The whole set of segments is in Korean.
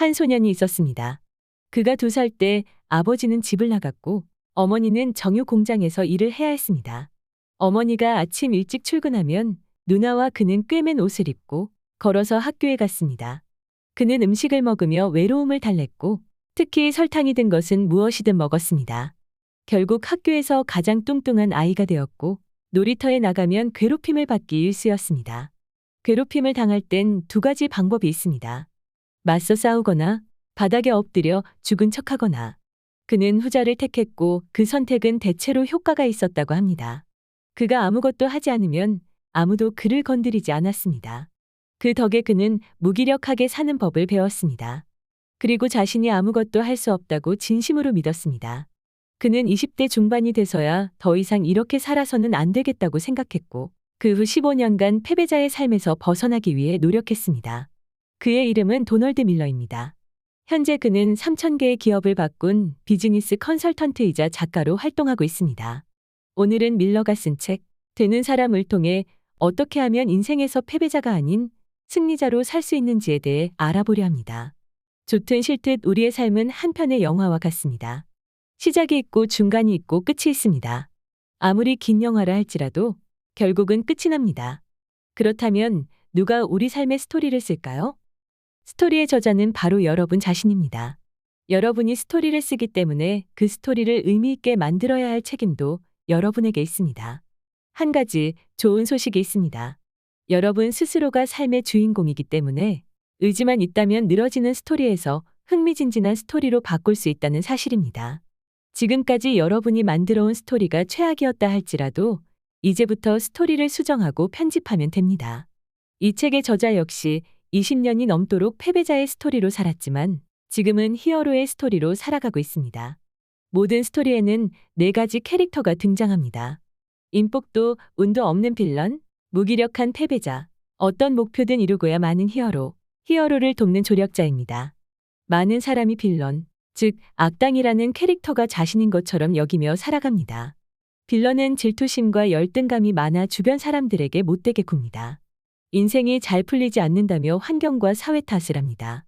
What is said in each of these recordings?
한 소년이 있었습니다. 그가 2살 때 아버지는 집을 나갔고 어머니는 정유 공장에서 일을 해야 했습니다. 어머니가 아침 일찍 출근하면 누나와 그는 꿰맨 옷을 입고 걸어서 학교에 갔습니다. 그는 음식을 먹으며 외로움을 달랬고 특히 설탕이 든 것은 무엇이든 먹었습니다. 결국 학교에서 가장 뚱뚱한 아이가 되었고 놀이터에 나가면 괴롭힘을 받기 일쑤였습니다. 괴롭힘을 당할 땐 2가지 방법이 있습니다. 맞서 싸우거나 바닥에 엎드려 죽은 척하거나. 그는 후자를 택했고 그 선택은 대체로 효과가 있었다고 합니다. 그가 아무것도 하지 않으면 아무도 그를 건드리지 않았습니다. 그 덕에 그는 무기력하게 사는 법을 배웠습니다. 그리고 자신이 아무것도 할 수 없다고 진심으로 믿었습니다. 그는 20대 중반이 돼서야 더 이상 이렇게 살아서는 안 되겠다고 생각했고 그 후 15년간 패배자의 삶에서 벗어나기 위해 노력했습니다. 그의 이름은 도널드 밀러입니다. 현재 그는 3,000개의 기업을 바꾼 비즈니스 컨설턴트이자 작가로 활동하고 있습니다. 오늘은 밀러가 쓴 책, 되는 사람을 통해 어떻게 하면 인생에서 패배자가 아닌 승리자로 살 수 있는지에 대해 알아보려 합니다. 좋든 싫든 우리의 삶은 한 편의 영화와 같습니다. 시작이 있고 중간이 있고 끝이 있습니다. 아무리 긴 영화라 할지라도 결국은 끝이 납니다. 그렇다면 누가 우리 삶의 스토리를 쓸까요? 스토리의 저자는 바로 여러분 자신입니다. 여러분이 스토리를 쓰기 때문에 그 스토리를 의미 있게 만들어야 할 책임도 여러분에게 있습니다. 한 가지 좋은 소식이 있습니다. 여러분 스스로가 삶의 주인공이기 때문에 의지만 있다면 늘어지는 스토리에서 흥미진진한 스토리로 바꿀 수 있다는 사실입니다. 지금까지 여러분이 만들어온 스토리가 최악이었다 할지라도 이제부터 스토리를 수정하고 편집하면 됩니다. 이 책의 저자 역시 20년이 넘도록 패배자의 스토리로 살았지만 지금은 히어로의 스토리로 살아가고 있습니다. 모든 스토리에는 4가지 캐릭터가 등장합니다. 인복도 운도 없는 빌런, 무기력한 패배자, 어떤 목표든 이루고야 마는 히어로, 히어로를 돕는 조력자입니다. 많은 사람이 빌런, 즉 악당이라는 캐릭터가 자신인 것처럼 여기며 살아갑니다. 빌런은 질투심과 열등감이 많아 주변 사람들에게 못되게 굽니다. 인생이 잘 풀리지 않는다며 환경과 사회 탓을 합니다.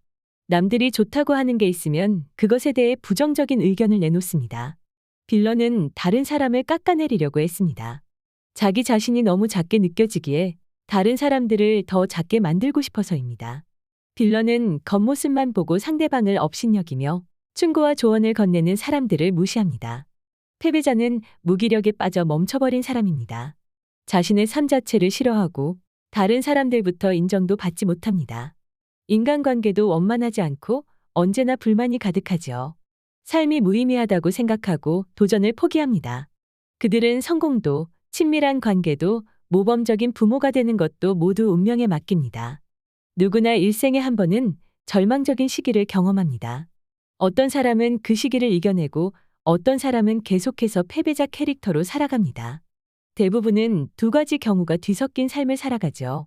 남들이 좋다고 하는 게 있으면 그것에 대해 부정적인 의견을 내놓습니다. 빌런은 다른 사람을 깎아내리려고 했습니다. 자기 자신이 너무 작게 느껴지기에 다른 사람들을 더 작게 만들고 싶어서입니다. 빌런은 겉모습만 보고 상대방을 업신여기며 충고와 조언을 건네는 사람들을 무시합니다. 패배자는 무기력에 빠져 멈춰버린 사람입니다. 자신의 삶 자체를 싫어하고 다른 사람들부터 인정도 받지 못합니다. 인간관계도 원만하지 않고 언제나 불만이 가득하죠. 삶이 무의미하다고 생각하고 도전을 포기합니다. 그들은 성공도, 친밀한 관계도, 모범적인 부모가 되는 것도 모두 운명에 맡깁니다. 누구나 일생에 한 번은 절망적인 시기를 경험합니다. 어떤 사람은 그 시기를 이겨내고 어떤 사람은 계속해서 패배자 캐릭터로 살아갑니다. 대부분은 2가지 경우가 뒤섞인 삶을 살아가죠.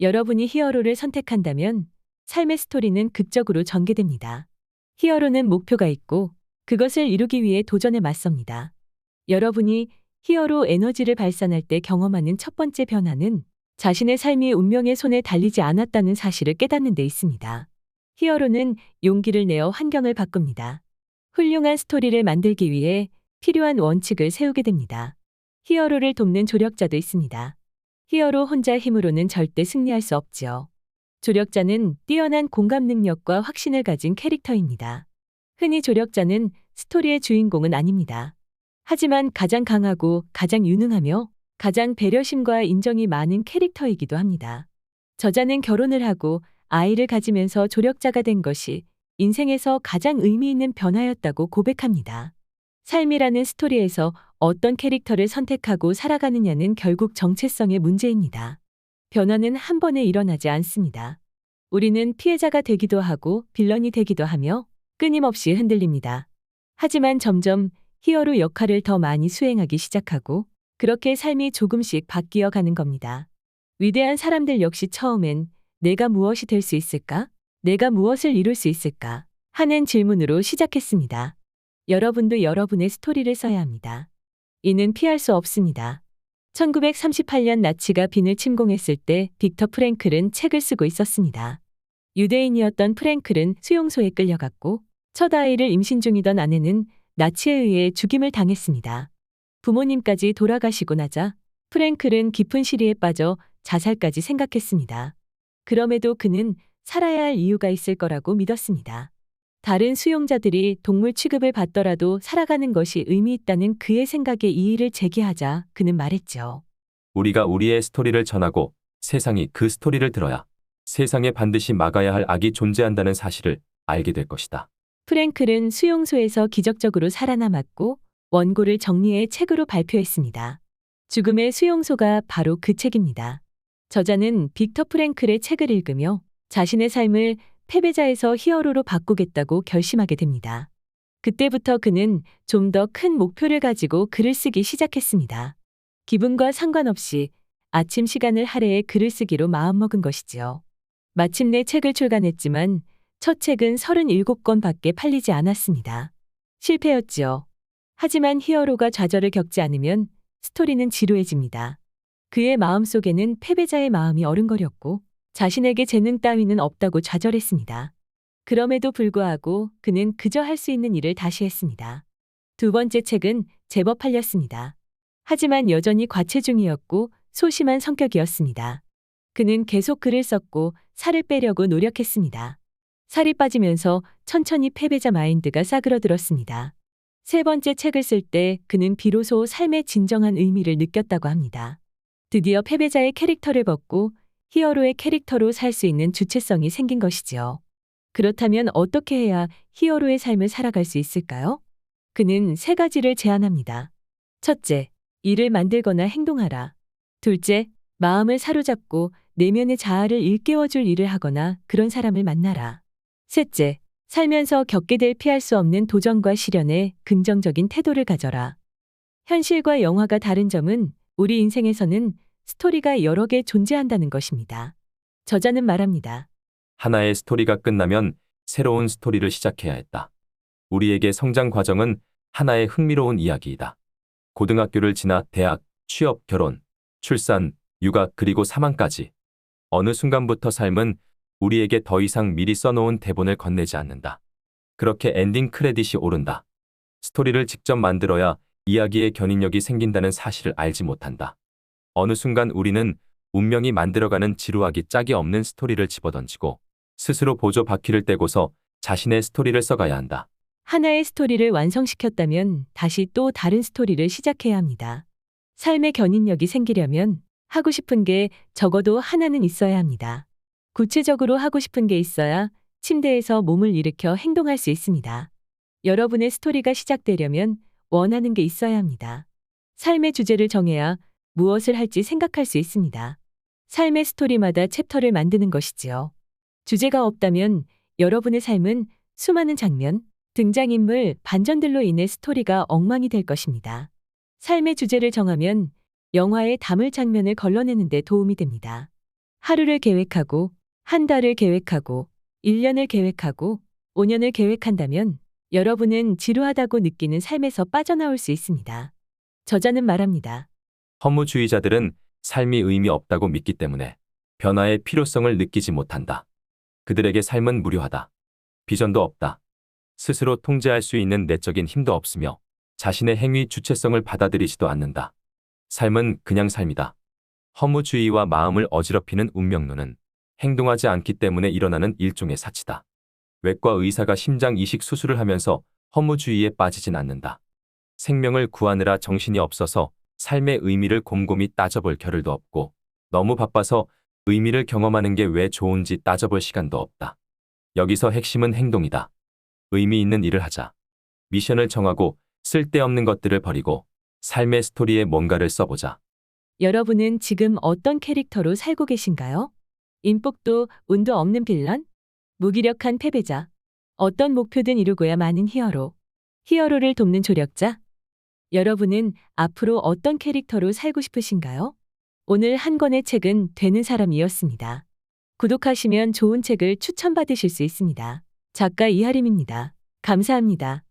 여러분이 히어로를 선택한다면 삶의 스토리는 극적으로 전개됩니다. 히어로는 목표가 있고 그것을 이루기 위해 도전에 맞섭니다. 여러분이 히어로 에너지를 발산할 때 경험하는 첫 번째 변화는 자신의 삶이 운명의 손에 달리지 않았다는 사실을 깨닫는 데 있습니다. 히어로는 용기를 내어 환경을 바꿉니다. 훌륭한 스토리를 만들기 위해 필요한 원칙을 세우게 됩니다. 히어로를 돕는 조력자도 있습니다. 히어로 혼자 힘으로는 절대 승리할 수 없지요. 조력자는 뛰어난 공감 능력과 확신을 가진 캐릭터입니다. 흔히 조력자는 스토리의 주인공은 아닙니다. 하지만 가장 강하고 가장 유능하며 가장 배려심과 인정이 많은 캐릭터이기도 합니다. 저자는 결혼을 하고 아이를 가지면서 조력자가 된 것이 인생에서 가장 의미 있는 변화였다고 고백합니다. 삶이라는 스토리에서 어떤 캐릭터를 선택하고 살아가느냐는 결국 정체성의 문제입니다. 변화는 한 번에 일어나지 않습니다. 우리는 피해자가 되기도 하고 빌런이 되기도 하며 끊임없이 흔들립니다. 하지만 점점 히어로 역할을 더 많이 수행하기 시작하고 그렇게 삶이 조금씩 바뀌어 가는 겁니다. 위대한 사람들 역시 처음엔 내가 무엇이 될 수 있을까? 내가 무엇을 이룰 수 있을까? 하는 질문으로 시작했습니다. 여러분도 여러분의 스토리를 써야 합니다. 이는 피할 수 없습니다. 1938년 나치가 빈을 침공했을 때 빅터 프랭클은 책을 쓰고 있었습니다. 유대인이었던 프랭클은 수용소에 끌려갔고 첫 아이를 임신 중이던 아내는 나치에 의해 죽임을 당했습니다. 부모님까지 돌아가시고 나자 프랭클은 깊은 시리에 빠져 자살까지 생각했습니다. 그럼에도 그는 살아야 할 이유가 있을 거라고 믿었습니다. 다른 수용자들이 동물 취급을 받더라도 살아가는 것이 의미 있다는 그의 생각에 이의를 제기하자 그는 말했죠. 우리가 우리의 스토리를 전하고 세상이 그 스토리를 들어야 세상에 반드시 막아야 할 악이 존재한다는 사실을 알게 될 것이다. 프랭클은 수용소에서 기적적으로 살아남았고 원고를 정리해 책으로 발표했습니다. 죽음의 수용소가 바로 그 책입니다. 저자는 빅터 프랭클의 책을 읽으며 자신의 삶을 패배자에서 히어로로 바꾸겠다고 결심하게 됩니다. 그때부터 그는 좀 더 큰 목표를 가지고 글을 쓰기 시작했습니다. 기분과 상관없이 아침 시간을 할애해 글을 쓰기로 마음먹은 것이지요. 마침내 책을 출간했지만 첫 책은 37권밖에 팔리지 않았습니다. 실패였지요. 하지만 히어로가 좌절을 겪지 않으면 스토리는 지루해집니다. 그의 마음속에는 패배자의 마음이 어른거렸고 자신에게 재능 따위는 없다고 좌절했습니다. 그럼에도 불구하고 그는 그저 할 수 있는 일을 다시 했습니다. 두 번째 책은 제법 팔렸습니다. 하지만 여전히 과체중이었고 소심한 성격이었습니다. 그는 계속 글을 썼고 살을 빼려고 노력했습니다. 살이 빠지면서 천천히 패배자 마인드가 싸그러들었습니다. 세 번째 책을 쓸 때 그는 비로소 삶의 진정한 의미를 느꼈다고 합니다. 드디어 패배자의 캐릭터를 벗고 히어로의 캐릭터로 살 수 있는 주체성이 생긴 것이지요. 그렇다면 어떻게 해야 히어로의 삶을 살아갈 수 있을까요? 그는 세 가지를 제안합니다. 첫째, 일을 만들거나 행동하라. 둘째, 마음을 사로잡고 내면의 자아를 일깨워줄 일을 하거나 그런 사람을 만나라. 셋째, 살면서 겪게 될 피할 수 없는 도전과 시련에 긍정적인 태도를 가져라. 현실과 영화가 다른 점은 우리 인생에서는 스토리가 여러 개 존재한다는 것입니다. 저자는 말합니다. 하나의 스토리가 끝나면 새로운 스토리를 시작해야 했다. 우리에게 성장 과정은 하나의 흥미로운 이야기이다. 고등학교를 지나 대학, 취업, 결혼, 출산, 육아 그리고 사망까지 어느 순간부터 삶은 우리에게 더 이상 미리 써놓은 대본을 건네지 않는다. 그렇게 엔딩 크레딧이 오른다. 스토리를 직접 만들어야 이야기의 견인력이 생긴다는 사실을 알지 못한다. 어느 순간 우리는 운명이 만들어가는 지루하기 짝이 없는 스토리를 집어던지고 스스로 보조 바퀴를 떼고서 자신의 스토리를 써가야 한다. 하나의 스토리를 완성시켰다면 다시 또 다른 스토리를 시작해야 합니다. 삶의 견인력이 생기려면 하고 싶은 게 적어도 하나는 있어야 합니다. 구체적으로 하고 싶은 게 있어야 침대에서 몸을 일으켜 행동할 수 있습니다. 여러분의 스토리가 시작되려면 원하는 게 있어야 합니다. 삶의 주제를 정해야 무엇을 할지 생각할 수 있습니다. 삶의 스토리마다 챕터를 만드는 것이지요. 주제가 없다면 여러분의 삶은 수많은 장면, 등장인물, 반전들로 인해 스토리가 엉망이 될 것입니다. 삶의 주제를 정하면 영화에 담을 장면을 걸러내는 데 도움이 됩니다. 하루를 계획하고, 한 달을 계획하고, 1년을 계획하고, 5년을 계획한다면 여러분은 지루하다고 느끼는 삶에서 빠져나올 수 있습니다. 저자는 말합니다. 허무주의자들은 삶이 의미 없다고 믿기 때문에 변화의 필요성을 느끼지 못한다. 그들에게 삶은 무료하다. 비전도 없다. 스스로 통제할 수 있는 내적인 힘도 없으며 자신의 행위 주체성을 받아들이지도 않는다. 삶은 그냥 삶이다. 허무주의와 마음을 어지럽히는 운명론은 행동하지 않기 때문에 일어나는 일종의 사치다. 외과 의사가 심장 이식 수술을 하면서 허무주의에 빠지진 않는다. 생명을 구하느라 정신이 없어서 삶의 의미를 곰곰이 따져볼 겨를도 없고 너무 바빠서 의미를 경험하는 게 왜 좋은지 따져볼 시간도 없다. 여기서 핵심은 행동이다. 의미 있는 일을 하자. 미션을 정하고 쓸데없는 것들을 버리고 삶의 스토리에 뭔가를 써보자. 여러분은 지금 어떤 캐릭터로 살고 계신가요? 인복도 운도 없는 빌런? 무기력한 패배자? 어떤 목표든 이루고야 마는 히어로? 히어로를 돕는 조력자? 여러분은 앞으로 어떤 캐릭터로 살고 싶으신가요? 오늘 한 권의 책은 되는 사람이었습니다. 구독하시면 좋은 책을 추천받으실 수 있습니다. 작가 이하림입니다. 감사합니다.